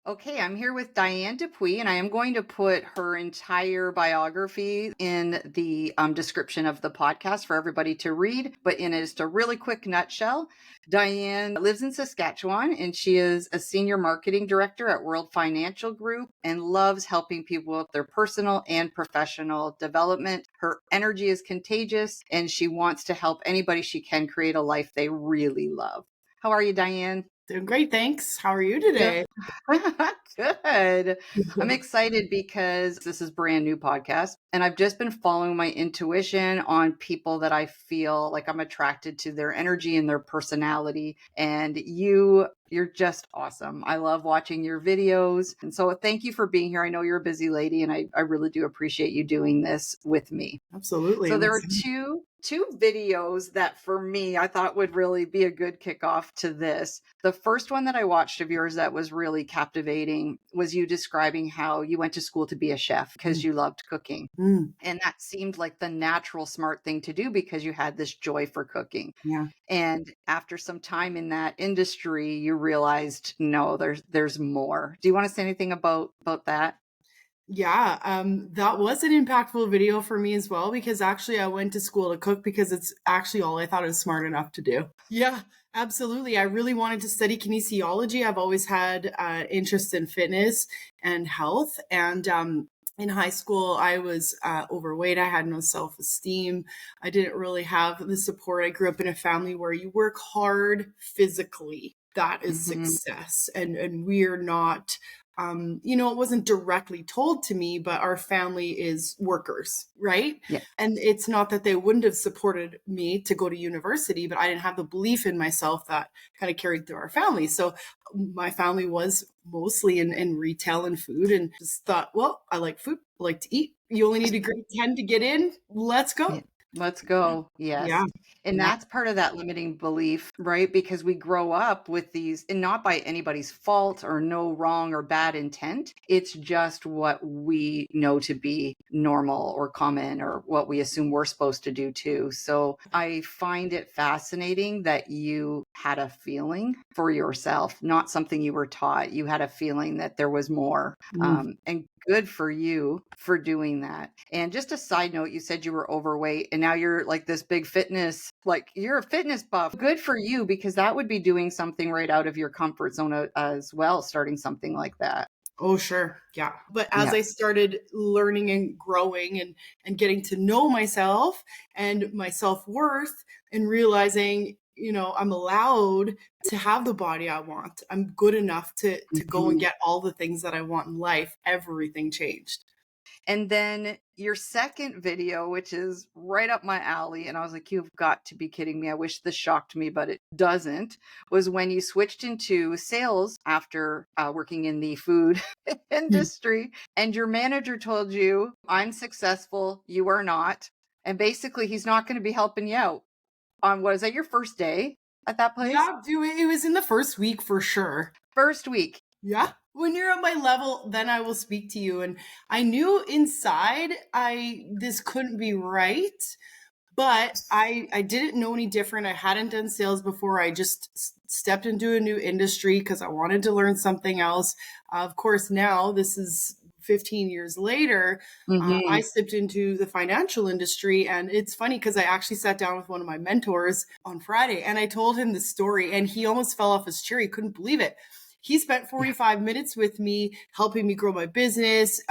Okay, I'm here with Dianne Dupuis, and I am going to put her entire biography in the description of the podcast for everybody to read. But in just a really quick nutshell, Diane lives in Saskatchewan, and she is a senior marketing director at World Financial Group and loves helping people with their personal and professional development. Her energy is contagious, and she wants to help anybody she can create a life they really love. How are you, Diane? Doing great, thanks. How are you Good. today? Good. I'm excited because this is brand new podcast and I've just been following my intuition on people that I feel like I'm attracted to their energy and their personality. And you're just awesome. I love watching your videos. And so thank you for being here. I know you're a busy lady and I really do appreciate you doing this with me. Absolutely. So And there are two videos that for me I thought would really be a good kickoff to this. The first one that I watched of yours that was really captivating was you describing how you went to school to be a chef because you loved cooking. Mm, And that seemed like the natural smart thing to do because you had this joy for cooking. yeah. And after some time in that industry, you realized no, there's more. Do you want to say anything about that? Yeah, that was an impactful video for me as well because actually I went to school to cook because it's actually all I thought I was smart enough to do. Yeah, absolutely. I really wanted to study kinesiology. I've always had interest in fitness and health. And in high school, I was overweight. I had no self esteem. I didn't really have the support. I grew up in a family where you work hard physically. That is Hmm. success. And we're not it wasn't directly told to me, but our family is workers, right? Yeah. And it's not that they wouldn't have supported me to go to university, but I didn't have the belief in myself that kind of carried through our family. So my family was mostly in retail and food and just thought, well, I like food, I like to eat. You only need a grade 10 to get in. Let's Yeah. go. Let's go. Yeah. Yes. And Yeah. that's part of that limiting belief, right? Because we grow up with these, and not by anybody's fault or no wrong or bad intent. It's just what we know to be normal or common or what we assume we're supposed to do too. So I find it fascinating that you had a feeling for yourself, not something you were taught. You had a feeling that there was more. Mm. And good for you for doing that. And just a side note, you said you were overweight and now you're like this big fitness, like you're a fitness buff. Good for you because that would be doing something right out of your comfort zone as well, starting something like that. Oh, sure. Yeah. But as Yeah. I started learning and growing and getting to know myself and my self-worth and realizing, I'm allowed to have the body I want. I'm good enough to go and Mhm. get all the things that I want in life. Everything changed. And then your second video, which is right up my alley, and I was like, you've got to be kidding me. I wish this shocked me, but it doesn't, was when you switched into sales after working in the food Mm. industry. And your manager told you, I'm successful, you are not. And basically, he's not going to be helping you out on what is that your first day at that place? Yeah, it was in the first week for sure. First week. Yeah. When you're at my level, then I will speak to you. And I knew inside this couldn't be right. But I didn't know any different. I hadn't done sales before. I just stepped into a new industry because I wanted to learn something else. Of course, now this is 15 years later. I Hmm. stepped into the financial industry. And it's funny because I actually sat down with one of my mentors on Friday and I told him the story and he almost fell off his chair. He couldn't believe it. He spent 45 minutes with me, helping me grow my business,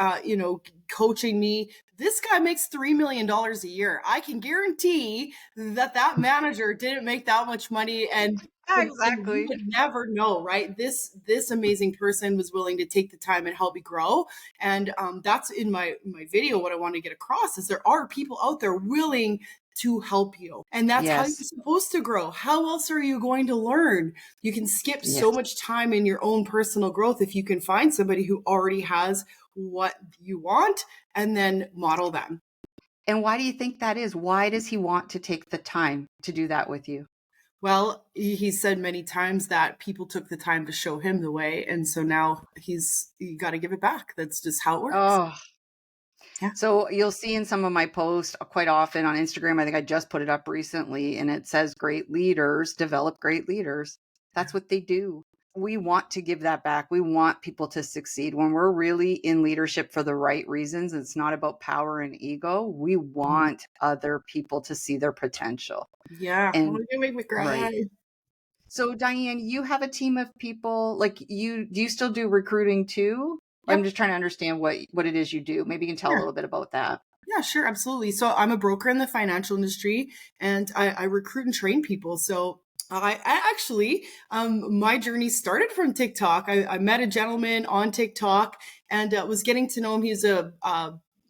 coaching me. This guy makes $3 million a year. I can guarantee that manager didn't make that much money. Yeah, And you exactly. would never know, right? This amazing person was willing to take the time and help me grow. And that's in my video. What I want to get across is there are people out there willing to help you. And that's how you're Yes. supposed to grow. How else are you going to learn? You can skip so Yes. much time in your own personal growth if you can find somebody who already has what you want and then model them. And why do you think that is? Why does he want to take the time to do that with you? Well, he said many times that people took the time to show him the way. And so now you got to give it back. That's just how it works. Oh, Yeah. so you'll see in some of my posts quite often on Instagram, I think I just put it up recently, and it says great leaders develop great leaders. That's what they do. we want to give that back. We want people to succeed. When we're really in leadership for the right reasons, it's not about power and ego. We want other people to see their potential. Yeah. Oh, And you're gonna make me right. cry. So Diane, you have a team of people, like do you still do recruiting too? I'm Yep. just trying to understand what it is you do. Maybe you can tell a Yeah. little bit about that. Yeah, sure, absolutely. So I'm a broker in the financial industry, and I recruit and train people. So I actually, my journey started from TikTok. I met a gentleman on TikTok and was getting to know him. He's a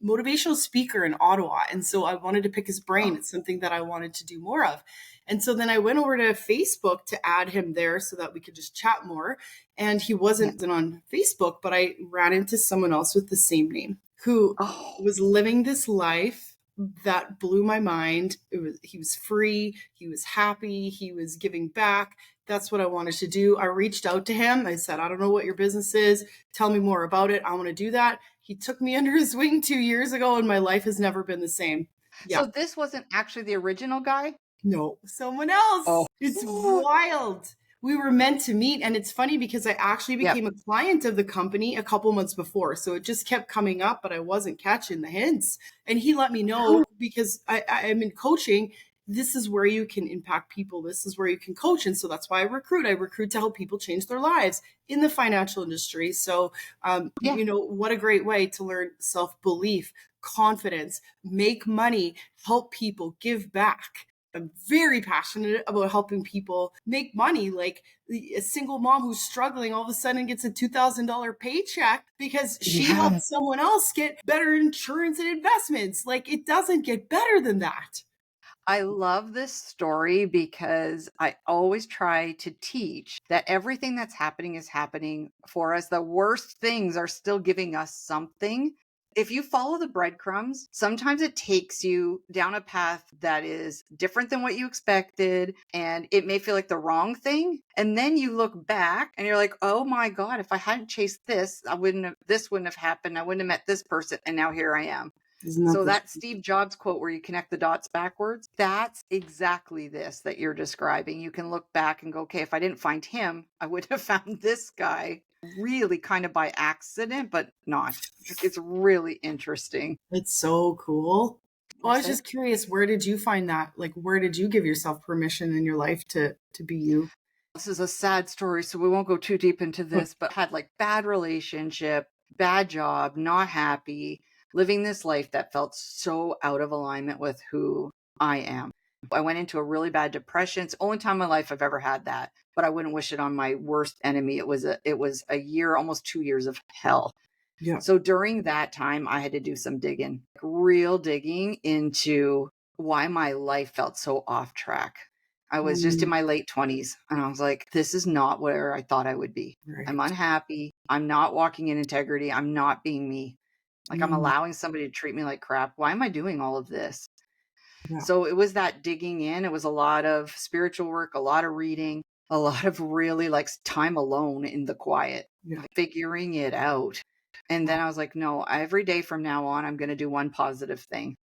motivational speaker in Ottawa, and so I wanted to pick his brain. Oh, It's something that I wanted to do more of. And so then I went over to Facebook to add him there so that we could just chat more. And he yeah. wasn't on Facebook, but I ran into someone else with the same name who Oh, was living this life that blew my mind. He was free, he was happy, he was giving back. That's what I wanted to do. I reached out to him. I said, I don't know what your business is. Tell me more about it. I want to do that. He took me under his wing 2 years ago, and my life has never been the same. Yeah. so this wasn't actually the original guy? No, someone Oh, else. It's wild. We were meant to meet. And it's funny because I actually yeah. became a client of the company a couple months before. So it just kept coming up, but I wasn't catching the hints. And he let me know because I'm in coaching. This is where you can impact people. This is where you can coach. And so that's why I recruit. I recruit to help people change their lives in the financial industry. So, Yeah. what a great way to learn self belief, confidence, make money, help people, give back. I'm very passionate about helping people make money. Like a single mom who's struggling all of a sudden gets a $2,000 paycheck because she helped Yeah. someone else get better insurance and investments. Like it doesn't get better than that. I love this story because I always try to teach that everything that's happening is happening for us. The worst things are still giving us something. If you follow the breadcrumbs, sometimes it takes you down a path that is different than what you expected, and it may feel like the wrong thing. And then you look back and you're like, oh my God, if I hadn't chased this, this wouldn't have happened. I wouldn't have met this person. And now here I am. Isn't that So the that Steve Jobs quote where you connect the dots backwards, that's exactly this that you're describing. You can look back and go, okay, if I didn't find him, I would have found this guy really kind of by accident, but not. It's really interesting. It's so cool. Well, I was Is it? just curious, where did you find that? Like, where did you give yourself permission in your life to be you? This is a sad story, so we won't go too deep into this, but had like bad relationship, bad job, not happy, living this life that felt so out of alignment with who I am. I went into a really bad depression. It's the only time in my life I've ever had that, but I wouldn't wish it on my worst enemy. It was a year, almost 2 years of hell. Yeah. So during that time, I had to do some digging, real digging into why my life felt so off track. I was just in Mm, my late 20s and I was like, this is not where I thought I would be. I'm right. unhappy. I'm not walking in integrity. I'm not being me. Like I'm Mm, allowing somebody to treat me like crap. Why am I doing all of this? yeah. So it was that digging in. It was a lot of spiritual work, a lot of reading, a lot of really like time alone in the quiet, Yeah. figuring it out. And then I was like, no, every day from now on, I'm going to do one positive thing.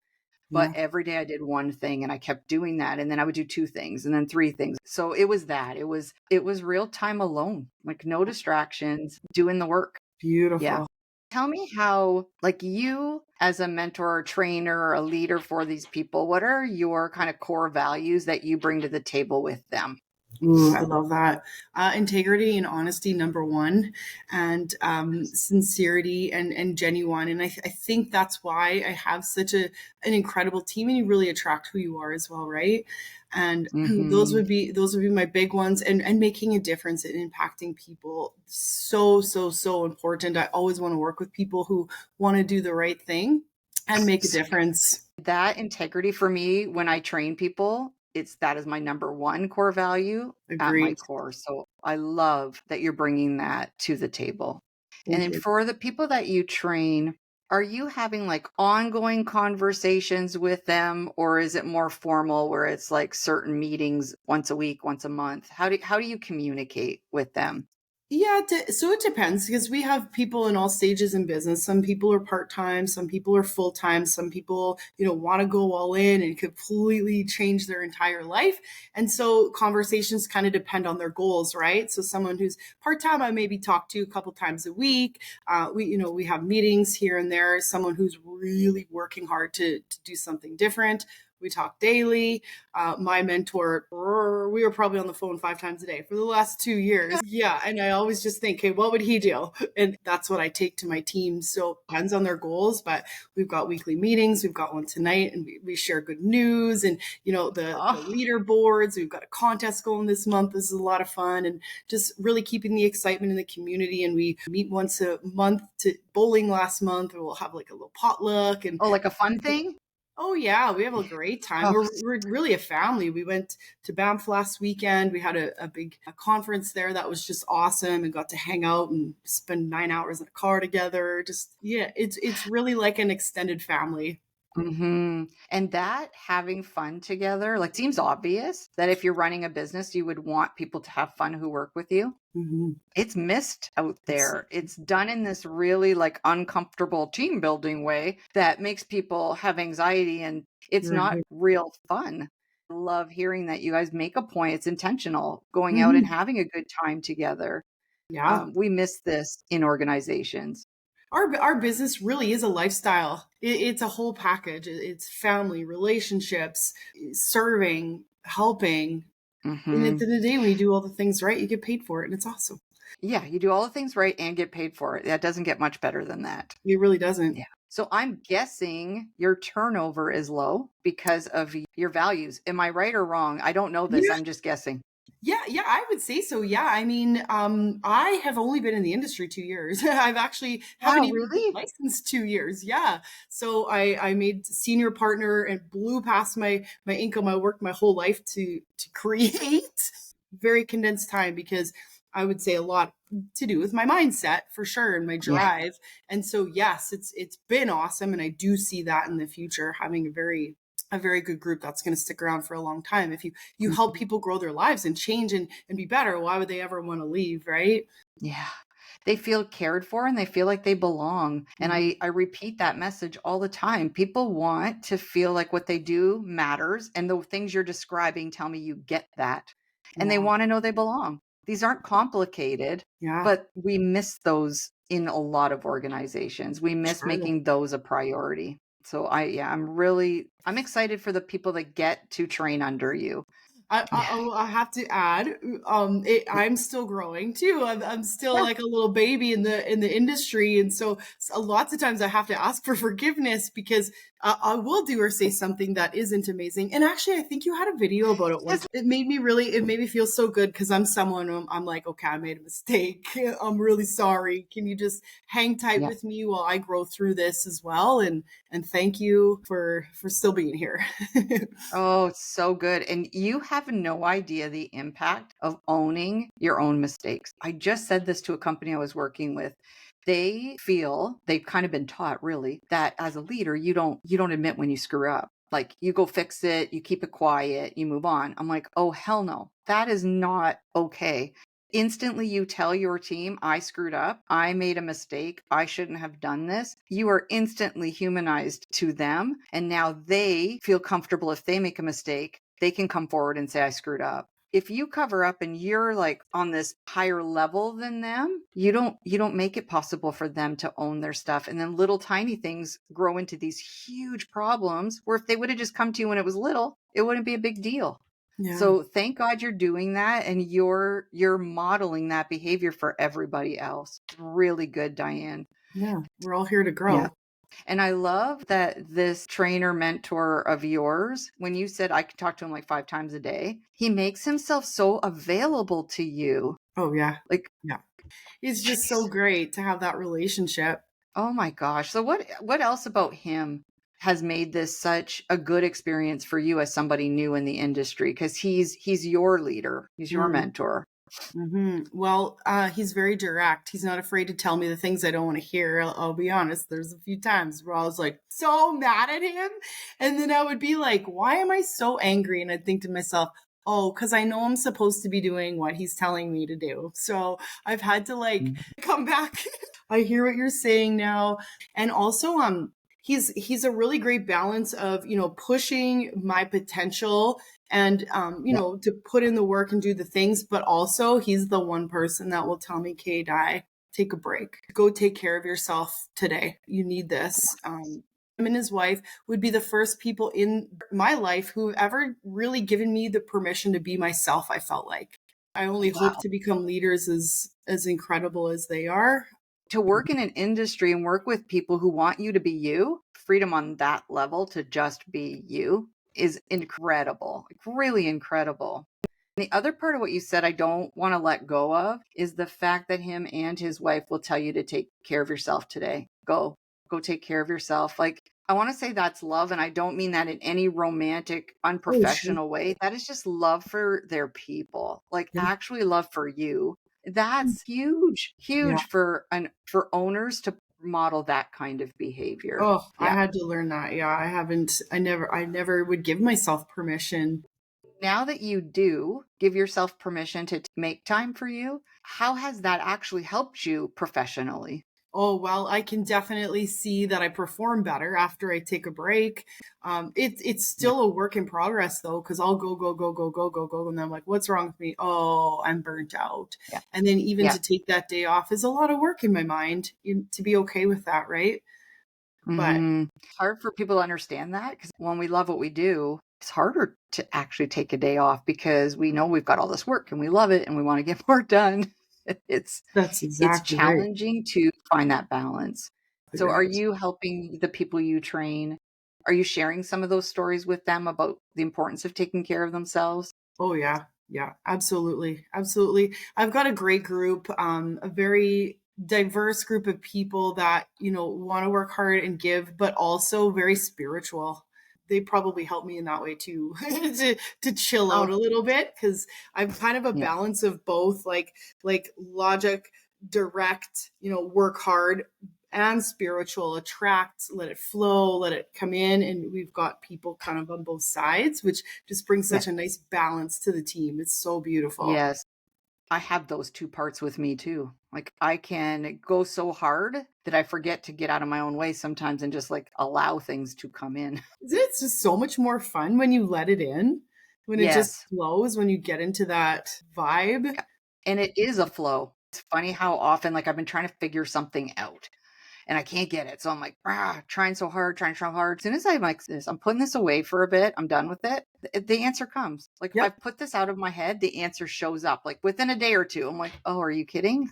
But Yeah. every day I did one thing and I kept doing that. And then I would do two things and then three things. So it was that. It was real time alone, like no distractions, doing the work. Yeah. Beautiful. Tell me how, like you as a mentor or trainer or a leader for these people, what are your kind of core values that you bring to the table with them? Ooh, I love that. Integrity and honesty, number one, and sincerity and genuine. And I think that's why I have such an incredible team, and you really attract who you are as well, right? And Hmm. those would be my big ones. And making a difference and impacting people, so important. I always want to work with people who want to do the right thing and make a difference. That integrity for me, when I train people, that is my number one core value at my Agreed. core. So I love that you're bringing that to the table. And Thank then you. for the people that you train, are you having like ongoing conversations with them, or is it more formal where it's like certain meetings once a week, once a month? How do you communicate with them? Yeah, so it depends because we have people in all stages in business. Some people are part-time, some people are full-time, some people, want to go all in and completely change their entire life. And so conversations kind of depend on their goals, right? So someone who's part-time, I maybe talk to a couple times a week. We have meetings here and there. Someone who's really working hard to do something different. We talk daily. My mentor, we were probably on the phone 5 times a day for the last 2 years. Yeah. And I always just think, hey, what would he do? And that's what I take to my team. So it depends on their goals, but we've got weekly meetings. We've got one tonight and we share good news and, the Oh, leaderboards. We've got a contest going this month. This is a lot of fun and just really keeping the excitement in the community. And we meet once a month to bowling last month, and we'll have like a little potluck and oh, like a fun thing? oh yeah, we have a great time. Oh, We're really a family. We went to Banff last weekend. We had a big conference there that was just awesome and got to hang out and spend 9 hours in a car together. Just yeah, it's really like an extended family. And that having fun together, like, seems obvious that if you're running a business, you would want people to have fun who work with you. Hmm. It's missed out It's there. It's done in this really like uncomfortable team building way that makes people have anxiety and it's not right. real fun. I love hearing that you guys make a point. It's intentional going out and Hmm. having a good time together. Yeah. We miss this in organizations. Our business really is a lifestyle. It's a whole package. It's family, relationships, serving, helping. And at Hmm the end of the day, when you do all the things right, you get paid for it, and it's awesome. Yeah, you do all the things right and get paid for it. That doesn't get much better than that. It really doesn't. Yeah. So I'm guessing your turnover is low because of your values. Am I right or wrong? I don't know this. I'm just guessing. Yeah, I would say so. Yeah. I mean, I have only been in the industry 2 years. I've actually haven't Wow, even been really? licensed 2 years. Yeah. So I made senior partner and blew past my income. I worked my whole life to create very condensed time because I would say a lot to do with my mindset for sure and my Yeah. drive. And so yes, it's been awesome. And I do see that in the future having a very good group that's going to stick around for a long time. If you help Mhm. people grow their lives and change and be better, why would they ever want to leave, right? Yeah. They feel cared for and they feel like they belong. And Mhm. I repeat that message all the time. People want to feel like what they do matters. And the things you're describing tell me you get that. And they Yeah. want to know they belong. These aren't complicated, Yeah. but we miss those in a lot of organizations. We miss Sure. making those a priority. So yeah, I'm excited for the people that get to train under you. Yeah. I have to add, I'm still growing too. I'm still Yeah. like a little baby in the industry, and so lots of times I have to ask for forgiveness because I will do or say something that isn't amazing. And actually, I think you had a video about it once. Yes. It made me feel so good because I'm someone I'm like, okay, I made a mistake. I'm really sorry. Can you just hang tight Yeah. with me while I grow through this as well? And thank you for still being here. Oh, it's so good. And you have no idea the impact of owning your own mistakes. I just said this to a company I was working with. They feel they've kind of been taught really that as a leader, you don't admit when you screw up. Like you go fix it, you keep it quiet, you move on. I'm like, "Oh, hell no. That is not okay." Instantly you tell your team, "I screwed up. I made a mistake. I shouldn't have done this." You are instantly humanized to them. And now they feel comfortable if they make a mistake, they can come forward and say, "I screwed up." If you cover up and you're like on this higher level than them, you don't make it possible for them to own their stuff. And then little tiny things grow into these huge problems where if they would have just come to you when it was little, it wouldn't be a big deal. Yeah. So thank God you're doing that and you're modeling that behavior for everybody else. It's really good, Diane. Yeah, we're all here to Yeah. grow. And I love that this trainer mentor of yours, when you said I could talk to him like 5 times a day, he makes himself so available to you. Oh, yeah. Like, Yeah. It's just so jeez. great to have that relationship. Oh my gosh. So what else about him has made this such a good experience for you as somebody new in the industry? Because he's your leader, he's your Mm. mentor. Well, he's very direct. He's not afraid to tell me the things I don't want to hear. I'll be honest. There's a few times where I was like so mad at him. And then I would be like, why am I so angry? And I'd think to myself, Oh, because I know I'm supposed to be doing what he's telling me to do. So I've had to like Mhm. come back. I hear what you're saying now. And also he's a really great balance of, pushing my potential and Yeah. to put in the work and do the things, but also he's the one person that will tell me, "Kay, Di, take a break. Go take care of yourself today. You need this." Him and his wife would be the first people in my life who ever really given me the permission to be myself, I felt like. I only hope Wow. to become leaders as incredible as they are. To work in an industry and work with people who want you to be you, freedom on that level to just be you is incredible, like really incredible. The other part of what you said I don't want to let go of is the fact that him and his wife will tell you to take care of yourself today. Go take care of yourself. Like, I want to say that's love. And I don't mean that in any romantic, Oh, sure. unprofessional way. That is just love for their people, like Yeah. actually love for you. That's huge, Yeah. huge for owners to model that kind of behavior. Oh, I Yeah. had to learn that. Yeah, I never would give myself permission. Now that you do give yourself permission to make time for you, how has that actually helped you professionally? Oh, well, I can definitely see that I perform better after I take a break. It's Yeah. still a work in progress though, because I'll go, go, go, go, go, go, go. And then I'm like, what's wrong with me? Oh, I'm burnt out. Yeah. And then even Yeah. to take that day off is a lot of work in my mind to be okay with that, right? But It's hard for people to understand that because when we love what we do, it's harder to actually take a day off because we know we've got all this work and we love it and we want to get more done. It's that's it's exactly right. challenging to find that balance. So are Right. you helping the people you train? Are you sharing some of those stories with them about the importance of taking care of themselves? Oh yeah. Yeah, absolutely. Absolutely. I've got a great group, a very diverse group of people that, want to work hard and give, but also very spiritual. They probably help me in that way too, to chill out Oh, a little bit because I'm kind of a yeah. balance of both, like logic, direct, work hard, and spiritual, attract, let it flow, let it come in. And we've got people kind of on both sides, which just brings Yeah. such a nice balance to the team. It's so beautiful. Yes. I have those 2 parts with me too. Like, I can go so hard that I forget to get out of my own way sometimes and just, like, allow things to come in. It's just so much more fun when you let it in, when it just Yes. flows, when you get into that vibe. Yeah. And it is a flow. It's funny how often, like, I've been trying to figure something out and I can't get it. So I'm like, trying so hard, trying so hard. As soon as I'm like this, I'm putting this away for a bit, I'm done with it. The answer comes. Like, if I Yep. put this out of my head, the answer shows up like within a day or two. I'm like, oh, are you kidding?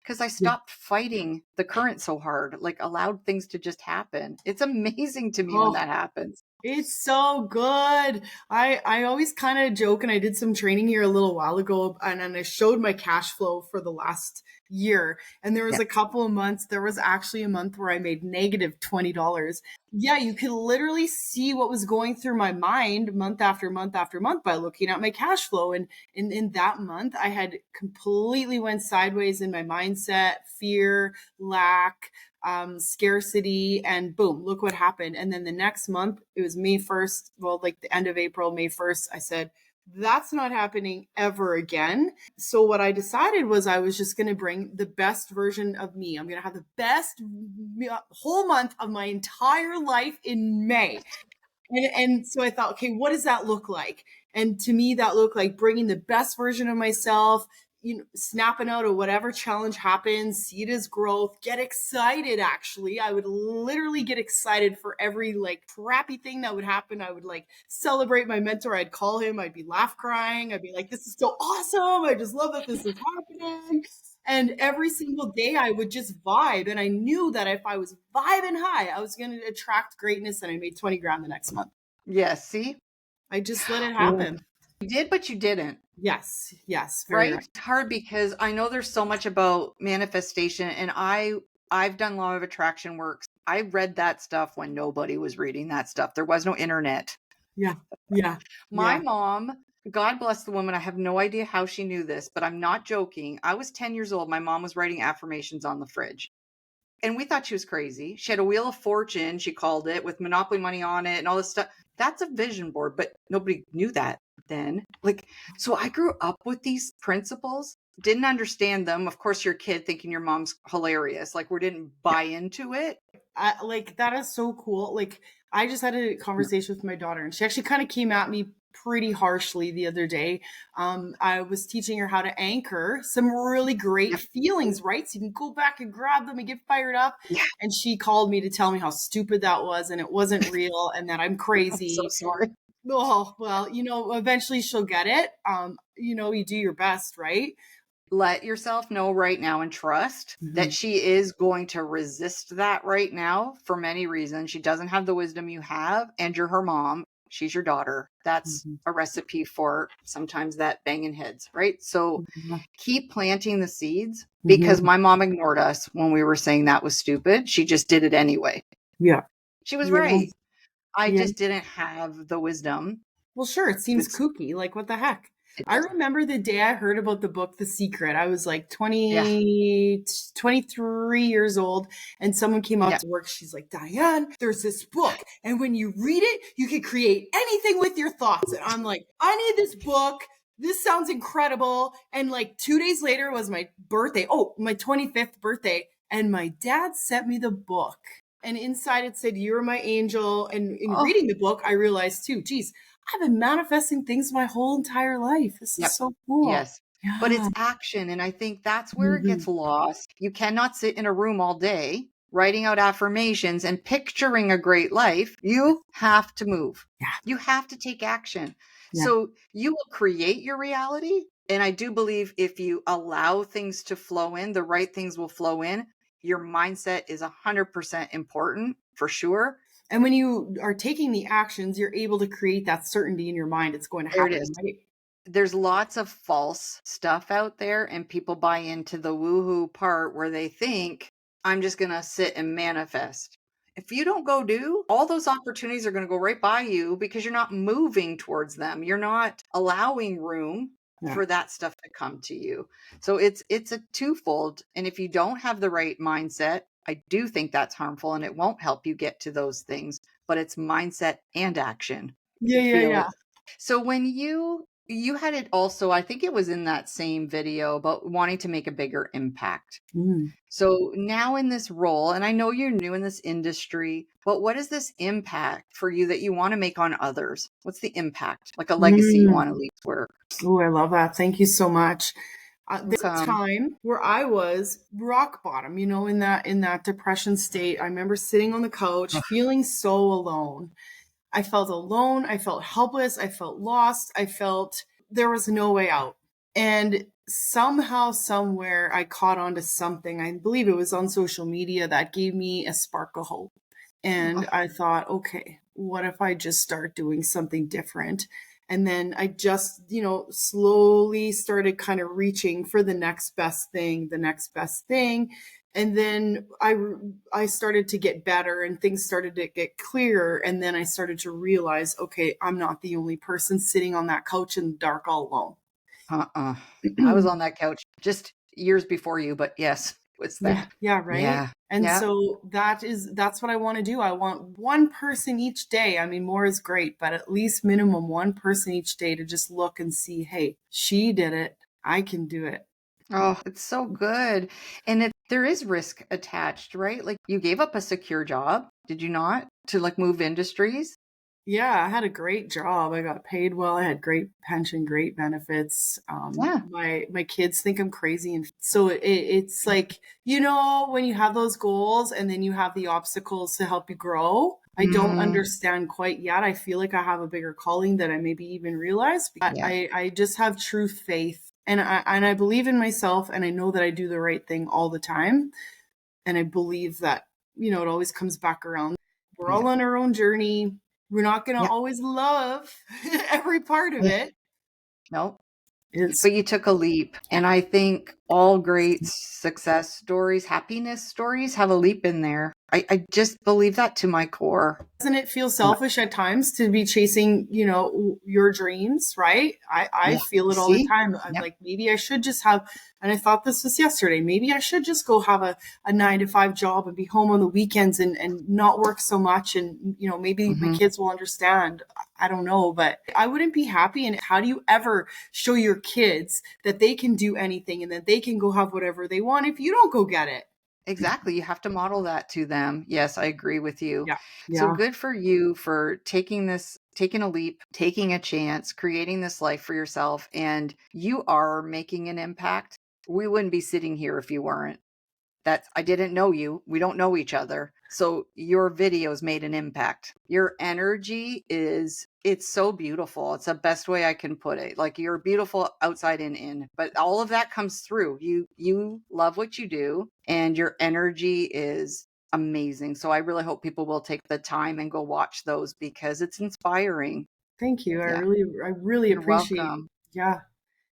Because I Yeah. stopped fighting the current so hard, like allowed things to just happen. It's amazing to me when Oh, that happens. it's so good. I always kind of joke, and I did some training here a little while ago, and I showed my cash flow for the last year. And there was Yeah. a couple of months, there was actually a month where I made negative $20. Yeah, you could literally see what was going through my mind month after month after month by looking at my cash flow. And in that month, I had completely went sideways in my mindset, fear, lack, scarcity, and boom, look what happened. And then the next month, it was May 1st, well, like the end of April, May 1st, I said, that's not happening ever again. So what I decided was I was just going to bring the best version of me. I'm going to have the best whole month of my entire life in May. And so I thought, okay, what does that look like? And to me, that looked like bringing the best version of myself, snapping out of whatever challenge happens, see it as growth, get excited. Actually, I would literally get excited for every like crappy thing that would happen. I would like celebrate my mentor. I'd call him. I'd be laugh crying. I'd be like, this is so awesome. I just love that this is happening. And every single day I would just vibe. And I knew that if I was vibing high, I was going to attract greatness. And I made 20 grand the next month. Yes. See, I just let it well, happen. you did, but you didn't. Yes. Yes. Very Right? right. It's hard because I know there's so much about manifestation and I've done law of attraction works. I read that stuff when nobody was reading that stuff. There was no internet. Yeah. Yeah. My Yeah. mom, God bless the woman, I have no idea how she knew this, but I'm not joking. I was 10 years old. My mom was writing affirmations on the fridge. And we thought she was crazy. She had a Wheel of Fortune, she called it, with Monopoly money on it and all this stuff. That's a vision board, but nobody knew that then. Like, so I grew up with these principles, didn't understand them. Of course, you're a kid thinking your mom's hilarious. Like, we didn't buy into it. Like, that is so cool. Like, I just had a conversation with my daughter, and she actually kind of came at me pretty harshly the other day. I was teaching her how to anchor some really great feelings, right? So you can go back and grab them and get fired up. Yeah. And she called me to tell me how stupid that was, and it wasn't real, and that I'm crazy. I'm so sorry. Oh, well, eventually she'll get it. You do your best, right? Let yourself know right now and trust that she is going to resist that right now for many reasons. She doesn't have the wisdom you have, and you're her mom. She's your daughter. That's a recipe for sometimes that banging heads, right? So keep planting the seeds, because my mom ignored us when we were saying that was stupid. She just did it anyway. Yeah. She was Yeah. right. I Yeah. just didn't have the wisdom. Well, sure. It seems kooky. Like, what the heck? I remember the day I heard about the book, The Secret. I was like 23 years old, and someone came up to work. She's like, Diane, there's this book, and when you read it, you can create anything with your thoughts. And I'm like, I need this book. This sounds incredible. And like 2 days later was my birthday. Oh, my 25th birthday. And my dad sent me the book. And inside it said, "You're my angel." And in reading the book, I realized too, geez, I've been manifesting things my whole entire life. This is so cool. Yes. Yeah. But it's action. And I think that's where it gets lost. You cannot sit in a room all day writing out affirmations and picturing a great life. You have to move. Yeah. You have to take action. Yeah. So you will create your reality. And I do believe if you allow things to flow in, the right things will flow in. Your mindset is 100% important for sure. And when you are taking the actions, you're able to create that certainty in your mind. It's going to happen. There it is. Right? There's lots of false stuff out there, and people buy into the woohoo part where they think, I'm just going to sit and manifest. If you don't go do, all those opportunities are going to go right by you because you're not moving towards them. You're not allowing room for that stuff to come to you. So it's a twofold. And if you don't have the right mindset, I do think that's harmful, and it won't help you get to those things, but it's mindset and action. Yeah. So when you had it also, I think it was in that same video about wanting to make a bigger impact. So now in this role, and I know you're new in this industry, but what is this impact for you that you want to make on others? What's the impact? Like a legacy you want to leave work? Oh, I love that. Thank you so much. There's a time where I was rock bottom, in that depression state. I remember sitting on the couch, feeling so alone. I felt alone. I felt helpless. I felt lost. I felt there was no way out. And somehow, somewhere, I caught on to something. I believe it was on social media that gave me a spark of hope. And I thought, okay, what if I just start doing something different? And then I just, slowly started kind of reaching for the next best thing. And then I started to get better, and things started to get clearer. And then I started to realize, okay, I'm not the only person sitting on that couch in the dark all alone. I was on that couch just years before you, but yes, what's that? Yeah, right. Yeah. And so that's what I want to do. I want one person each day. I mean, more is great, but at least minimum one person each day to just look and see, hey, she did it. I can do it. Oh, it's so good. And there is risk attached, right? Like, you gave up a secure job, did you not? To move industries? Yeah, I had a great job. I got paid well. I had great pension, great benefits. My kids think I'm crazy. And so it's like, when you have those goals and then you have the obstacles to help you grow, I don't understand quite yet. I feel like I have a bigger calling than I maybe even realized. I just have true faith, and I believe in myself, and I know that I do the right thing all the time. And I believe that, it always comes back around. We're all on our own journey. We're not going to always love every part of it. No. But you took a leap. And I think All great success stories, happiness stories have a leap in there. I just believe that to my core. Doesn't it feel selfish at times to be chasing, your dreams, right? I Yeah. feel it all the See? time. I'm Yep. like, maybe I should just have, and I thought this was yesterday, maybe I should just go have a 9 to 5 job and be home on the weekends and not work so much. And, maybe my Hmm. kids will understand. I don't know, but I wouldn't be happy. And how do you ever show your kids that they can do anything and that they can go have whatever they want if you don't go get it? Exactly. You have to model that to them. Yes, I agree with you. Yeah. So Yeah. good for you for taking a leap, taking a chance, creating this life for yourself. And you are making an impact. We wouldn't be sitting here if you weren't. I didn't know you. We don't know each other. So your videos made an impact. Your energy it's so beautiful. It's the best way I can put it. Like you're beautiful outside and in, but all of that comes through. You love what you do and your energy is amazing. So I really hope people will take the time and go watch those because it's inspiring. Thank you. Yeah. I really You're appreciate. welcome. Yeah.